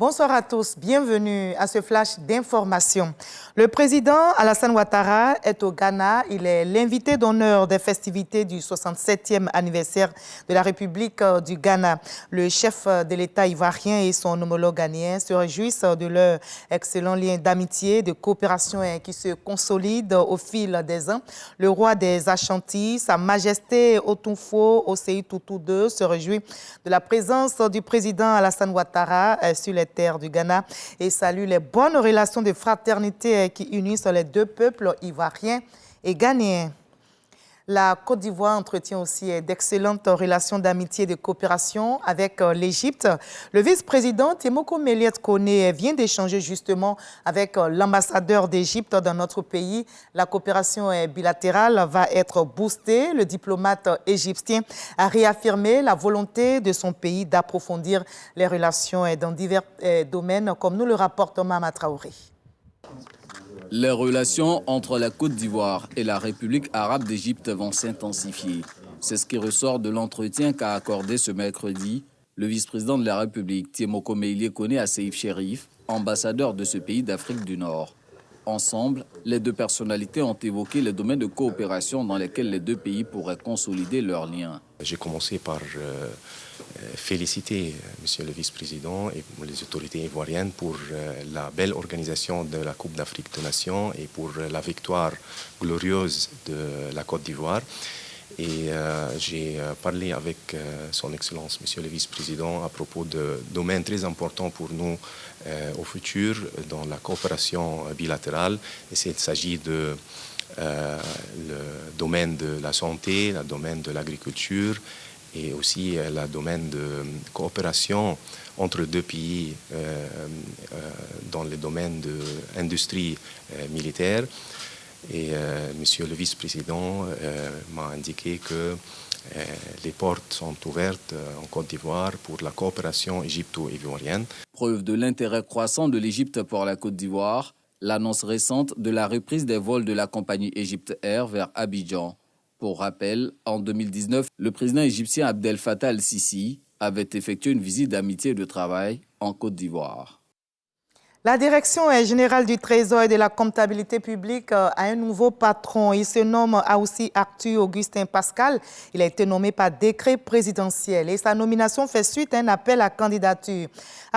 Bonsoir à tous, bienvenue à ce flash d'information. Le président Alassane Ouattara est au Ghana. Il est l'invité d'honneur des festivités du 67e anniversaire de la République du Ghana. Le chef de l'État ivoirien et son homologue ghanéen se réjouissent de leur excellent lien d'amitié, de coopération qui se consolide au fil des ans. Le roi des Ashanti, Sa Majesté Otunfo Osei Tutu II, se réjouit de la présence du président Alassane Ouattara sur les terres du Ghana et salue les bonnes relations de fraternité qui unissent les deux peuples ivoiriens et ghanéens. La Côte d'Ivoire entretient aussi d'excellentes relations d'amitié et de coopération avec l'Égypte. Le vice-président Temoko Meliet Kone vient d'échanger justement avec l'ambassadeur d'Égypte dans notre pays. La coopération bilatérale va être boostée. Le diplomate égyptien a réaffirmé la volonté de son pays d'approfondir les relations dans divers domaines, comme nous le rapporte Mama Traoré. Les relations entre la Côte d'Ivoire et la République arabe d'Égypte vont s'intensifier. C'est ce qui ressort de l'entretien qu'a accordé ce mercredi le vice-président de la République, Temoko Meliet Kone, à Seif Chérif, ambassadeur de ce pays d'Afrique du Nord. Ensemble, les deux personnalités ont évoqué les domaines de coopération dans lesquels les deux pays pourraient consolider leurs liens. J'ai commencé par féliciter Monsieur le vice-président et les autorités ivoiriennes pour la belle organisation de la Coupe d'Afrique des Nations et pour la victoire glorieuse de la Côte d'Ivoire. Et j'ai parlé avec son Excellence, Monsieur le vice-président, à propos de domaines très importants pour nous au futur dans la coopération bilatérale. Et il s'agit de le domaine de la santé, le domaine de l'agriculture et aussi le domaine de coopération entre deux pays dans le domaine de l'industrie militaire. Et Monsieur le vice-président m'a indiqué que les portes sont ouvertes en Côte d'Ivoire pour la coopération égypto-ivoirienne. Preuve de l'intérêt croissant de l'Égypte pour la Côte d'Ivoire, l'annonce récente de la reprise des vols de la compagnie Egypt Air vers Abidjan. Pour rappel, en 2019, le président égyptien Abdel Fattah el-Sisi avait effectué une visite d'amitié et de travail en Côte d'Ivoire. La Direction générale du Trésor et de la comptabilité publique a un nouveau patron. Il se nomme aussi Arthur Augustin Pascal. Il a été nommé par décret présidentiel et sa nomination fait suite à un appel à candidature.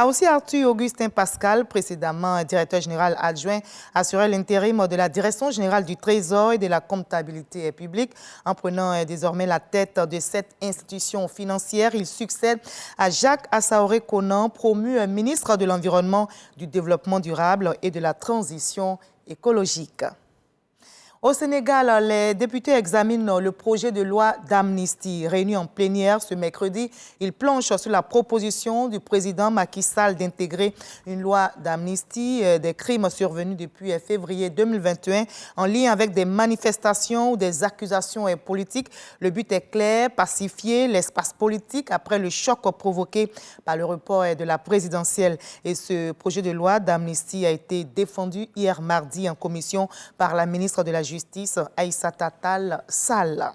Aussi Arthur Augustin Pascal, précédemment directeur général adjoint, assurait l'intérim de la Direction générale du Trésor et de la comptabilité publique. En prenant désormais la tête de cette institution financière, il succède à Jacques Assaoré Conan, promu ministre de l'Environnement, du Développement durable et de la transition écologique. Au Sénégal, les députés examinent le projet de loi d'amnistie. Réunis en plénière ce mercredi, ils planchent sur la proposition du président Macky Sall d'intégrer une loi d'amnistie des crimes survenus depuis février 2021 en lien avec des manifestations ou des accusations politiques. Le but est clair, pacifier l'espace politique après le choc provoqué par le report de la présidentielle. Et ce projet de loi d'amnistie a été défendu hier mardi en commission par la ministre de la Justice, Aïssata Tall Sall.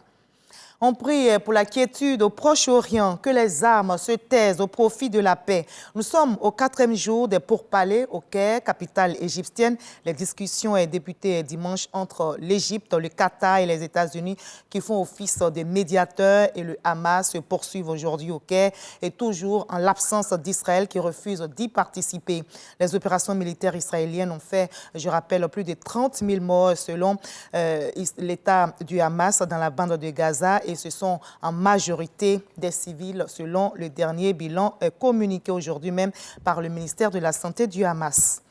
On prie pour la quiétude au Proche-Orient, que les armes se taisent au profit de la paix. Nous sommes au 4e jour des pourparlers au Caire, capitale égyptienne. Les discussions débutées dimanche entre l'Égypte, le Qatar et les États-Unis qui font office de médiateurs et le Hamas se poursuivent aujourd'hui au Caire et toujours en l'absence d'Israël qui refuse d'y participer. Les opérations militaires israéliennes ont fait, je rappelle, plus de 30 000 morts selon l'État du Hamas dans la bande de Gaza. Et ce sont en majorité des civils, selon le dernier bilan communiqué aujourd'hui même par le ministère de la Santé du Hamas.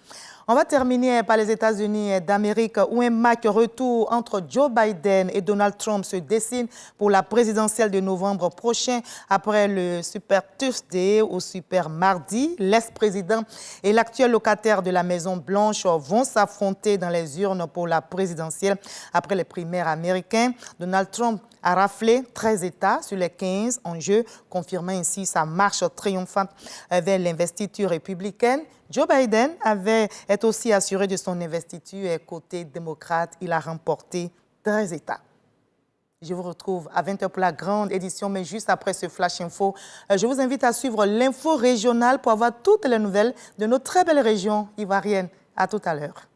On va terminer par les États-Unis d'Amérique où un match retour entre Joe Biden et Donald Trump se dessine pour la présidentielle de novembre prochain. Après le Super Tuesday ou Super Mardi, l'ex-président et l'actuel locataire de la Maison-Blanche vont s'affronter dans les urnes pour la présidentielle. Après les primaires américaines, Donald Trump a raflé 13 États sur les 15 en jeu, confirmant ainsi sa marche triomphante vers l'investiture républicaine. Joe Biden est aussi assuré de son investiture côté démocrate. Il a remporté 13 États. Je vous retrouve à 20h pour la grande édition, mais juste après ce Flash Info, je vous invite à suivre l'info régionale pour avoir toutes les nouvelles de nos très belles régions ivoiriennes. À tout à l'heure.